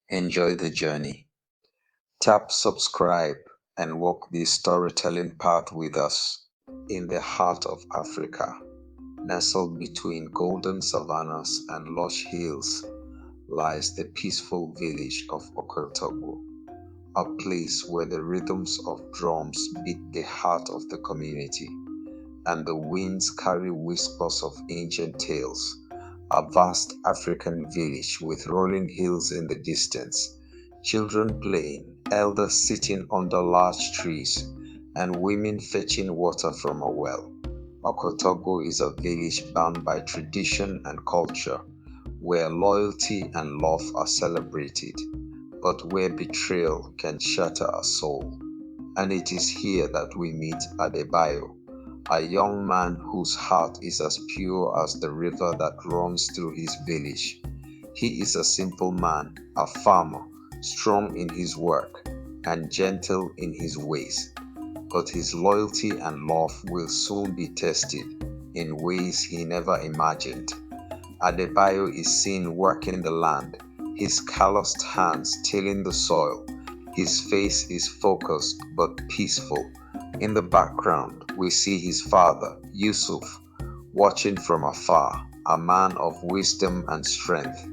Enjoy the journey. Tap subscribe and walk this storytelling path with us. In the heart of Africa, nestled between golden savannas and lush hills, lies the peaceful village of Okotobo, a place where the rhythms of drums beat the heart of the community and the winds carry whispers of ancient tales. A vast African village with rolling hills in the distance, children playing, elders sitting under large trees, and women fetching water from a well. Okotogo is a village bound by tradition and culture, where loyalty and love are celebrated, but where betrayal can shatter a soul. And it is here that we meet Adebayo, a young man whose heart is as pure as the river that runs through his village. He is a simple man, a farmer, strong in his work and gentle in his ways. But his loyalty and love will soon be tested in ways he never imagined. Adebayo is seen working the land, his calloused hands tilling the soil. His face is focused but peaceful. In the background, we see his father, Yusuf, watching from afar, a man of wisdom and strength.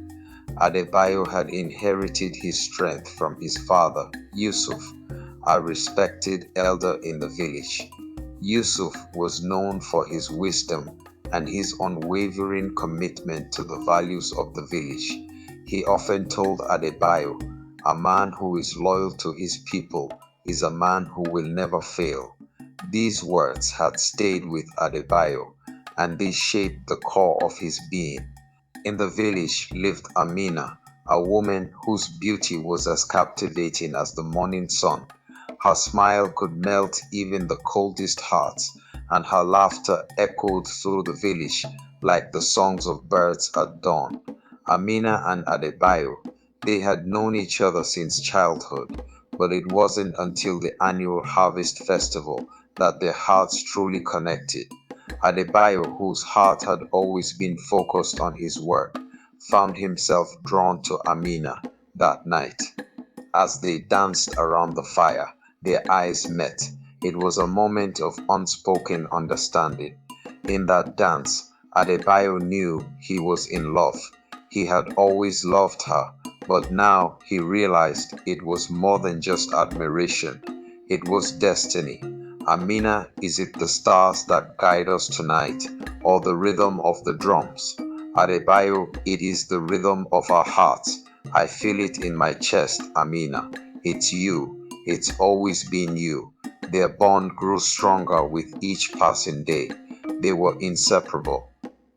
Adebayo had inherited his strength from his father, Yusuf, a respected elder in the village. Yusuf was known for his wisdom and his unwavering commitment to the values of the village. He often told Adebayo, "A man who is loyal to his people is a man who will never fail." These words had stayed with Adebayo, and they shaped the core of his being. In the village lived Amina, a woman whose beauty was as captivating as the morning sun. Her smile could melt even the coldest hearts, and her laughter echoed through the village like the songs of birds at dawn. Amina and Adebayo, they had known each other since childhood, but it wasn't until the annual harvest festival that their hearts truly connected. Adebayo, whose heart had always been focused on his work, found himself drawn to Amina that night. As they danced around the fire, their eyes met. It was a moment of unspoken understanding. In that dance, Adebayo knew he was in love. He had always loved her, but now he realized it was more than just admiration. It was destiny. Amina, is it the stars that guide us tonight, or the rhythm of the drums? Adebayo, it is the rhythm of our hearts. I feel it in my chest, Amina. It's you. It's always been you. Their bond grew stronger with each passing day. They were inseparable.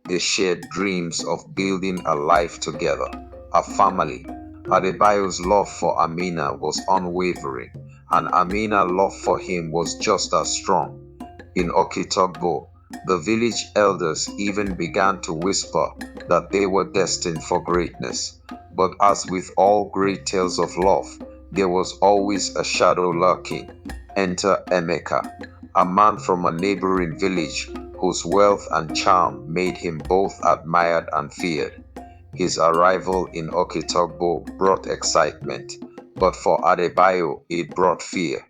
They shared dreams of building a life together, a family. Adebayo's love for Amina was unwavering, and Amina's love for him was just as strong. In Okitogbo, the village elders even began to whisper that they were destined for greatness. But as with all great tales of love, there was always a shadow lurking. Enter Emeka, a man from a neighboring village whose wealth and charm made him both admired and feared. His arrival in Okitogbo brought excitement, but for Adebayo it brought fear.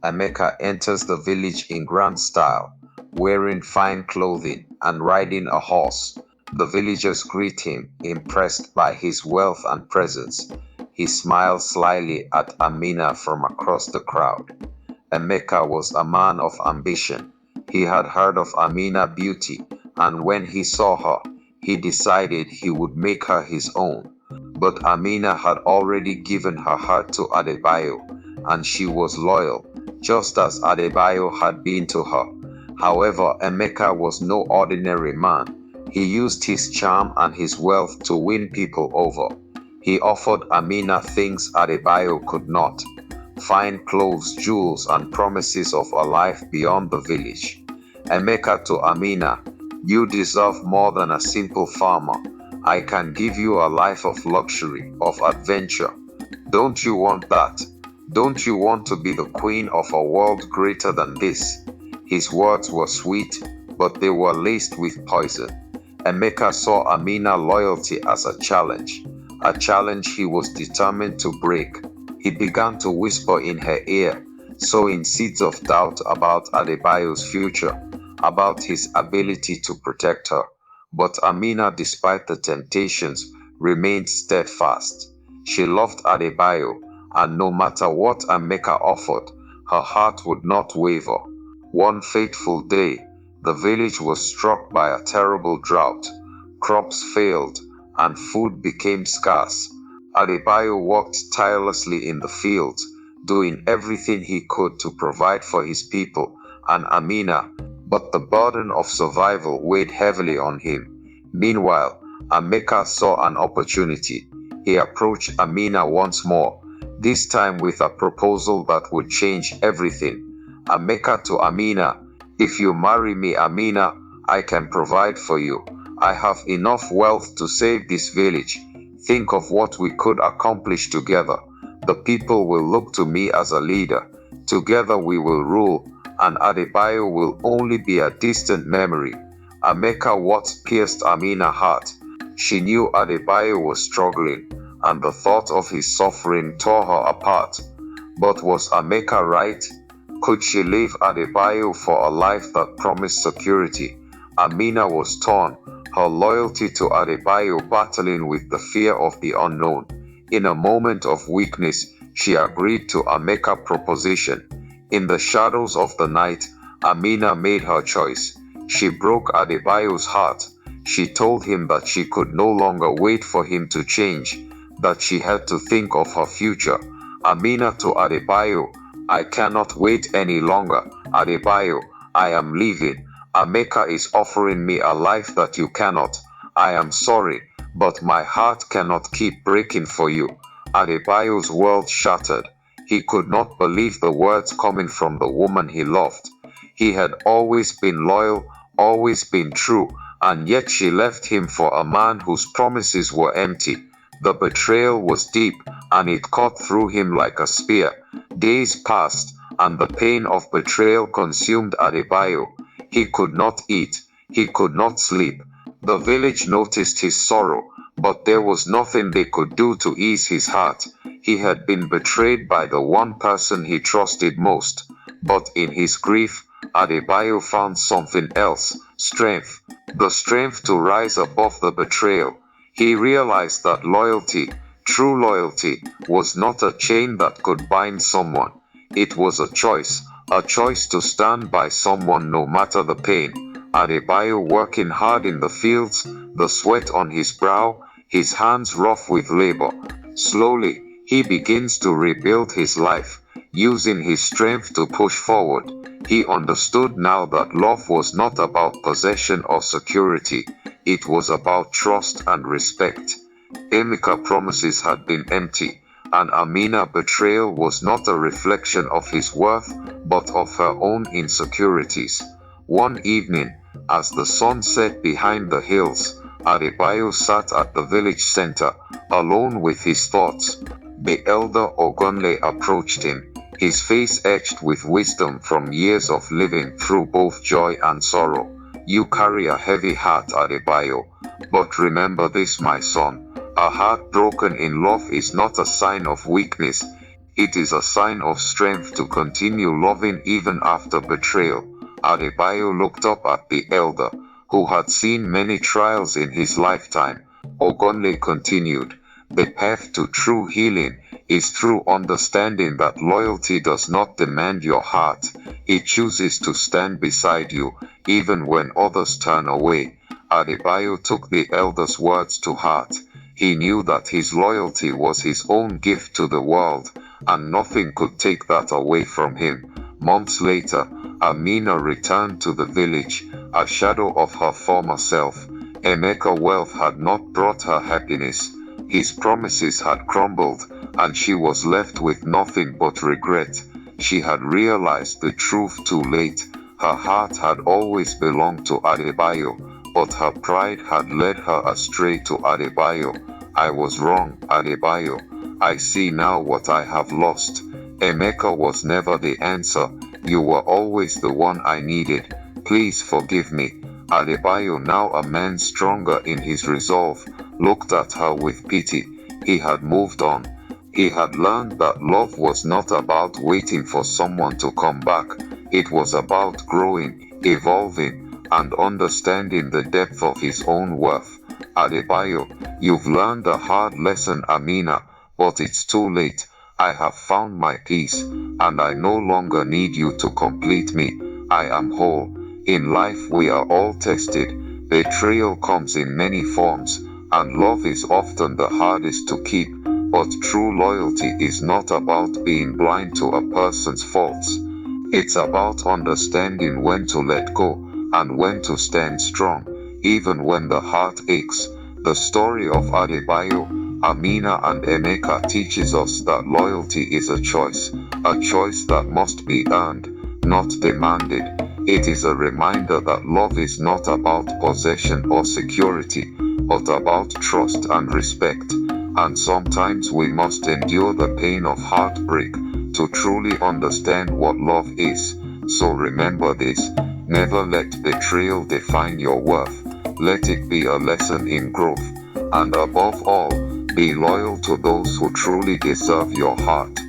Emeka enters the village in grand style, wearing fine clothing and riding a horse. The villagers greet him, impressed by his wealth and presence. He smiles slyly at Amina from across the crowd. Emeka was a man of ambition. He had heard of Amina's beauty, and when he saw her, he decided he would make her his own. But Amina had already given her heart to Adebayo, and she was loyal, just as Adebayo had been to her. However, Emeka was no ordinary man. He used his charm and his wealth to win people over. He offered Amina things Adebayo could not: fine clothes, jewels, and promises of a life beyond the village. Emeka to Amina, "You deserve more than a simple farmer. I can give you a life of luxury, of adventure. Don't you want that? Don't you want to be the queen of a world greater than this?" His words were sweet, but they were laced with poison. Emeka saw Amina's loyalty as a challenge. a challenge he was determined to break. He began to whisper in her ear, sowing seeds of doubt about Adebayo's future, about his ability to protect her. But Amina, despite the temptations, remained steadfast. She loved Adebayo, and no matter what Emeka offered, her heart would not waver. One fateful day, the village was struck by a terrible drought. Crops failed, and food became scarce. Adebayo worked tirelessly in the fields, doing everything he could to provide for his people and Amina, but the burden of survival weighed heavily on him. Meanwhile, Emeka saw an opportunity. He approached Amina once more, this time with a proposal that would change everything. Emeka to Amina, "If you marry me, Amina, I can provide for you. I have enough wealth to save this village. Think of what we could accomplish together. The people will look to me as a leader. Together we will rule, and Adebayo will only be a distant memory." Emeka words pierced Amina's heart. She knew Adebayo was struggling, and the thought of his suffering tore her apart. But was Emeka right? Could she leave Adebayo for a life that promised security? Amina was torn, her loyalty to Adebayo battling with the fear of the unknown. In a moment of weakness, she agreed to Emeka's proposition. In the shadows of the night, Amina made her choice. She broke Adebayo's heart. She told him that she could no longer wait for him to change, that she had to think of her future. Amina to Adebayo, "I cannot wait any longer. Adebayo, I am leaving. Emeka is offering me a life that you cannot. I am sorry, but my heart cannot keep breaking for you." Adebayo's world shattered. He could not believe the words coming from the woman he loved. He had always been loyal, always been true, and yet she left him for a man whose promises were empty. The betrayal was deep, and it cut through him like a spear. Days passed, and the pain of betrayal consumed Adebayo. He could not eat, he could not sleep. The village noticed his sorrow, but there was nothing they could do to ease his heart. He had been betrayed by the one person he trusted most. But in his grief, Adebayo found something else, strength. The strength to rise above the betrayal. He realized that loyalty, true loyalty, was not a chain that could bind someone. It was a choice to stand by someone no matter the pain. Adebayo working hard in the fields, the sweat on his brow, his hands rough with labor. Slowly, he begins to rebuild his life, using his strength to push forward. He understood now that love was not about possession or security. It was about trust and respect. Emeka's promises had been empty, and Amina's betrayal was not a reflection of his worth, but of her own insecurities. One evening, as the sun set behind the hills, Adebayo sat at the village center, alone with his thoughts. The elder Ogonle approached him, his face etched with wisdom from years of living through both joy and sorrow. "You carry a heavy heart, Adebayo, but remember this, my son. A heart broken in love is not a sign of weakness. It is a sign of strength to continue loving even after betrayal." Adebayo looked up at the elder, who had seen many trials in his lifetime. Ogonle continued, "The path to true healing is through understanding that loyalty does not demand your heart. It chooses to stand beside you, even when others turn away." Adebayo took the elder's words to heart. He knew that his loyalty was his own gift to the world, and nothing could take that away from him. Months later, Amina returned to the village, a shadow of her former self. Emeka's wealth had not brought her happiness. His promises had crumbled, and she was left with nothing but regret. She had realized the truth too late. Her heart had always belonged to Adebayo, but her pride had led her astray to Adebayo. "I was wrong, Adebayo. I see now what I have lost. Emeka was never the answer. You were always the one I needed. Please forgive me." Adebayo, now a man stronger in his resolve, looked at her with pity. He had moved on. He had learned that love was not about waiting for someone to come back. It was about growing, evolving, and understanding the depth of his own worth. Adebayo, you've learned a hard lesson, Amina, but it's too late. I have found my peace, and I no longer need you to complete me. I am whole. In life we are all tested. Betrayal comes in many forms, and love is often the hardest to keep. But true loyalty is not about being blind to a person's faults. It's about understanding when to let go and when to stand strong, even when the heart aches. The story of Adebayo, Amina, and Emeka teaches us that loyalty is a choice that must be earned, not demanded. It is a reminder that love is not about possession or security, but about trust and respect. And sometimes we must endure the pain of heartbreak to truly understand what love is. So remember this: never let betrayal define your worth. Let it be a lesson in growth. And above all, be loyal to those who truly deserve your heart.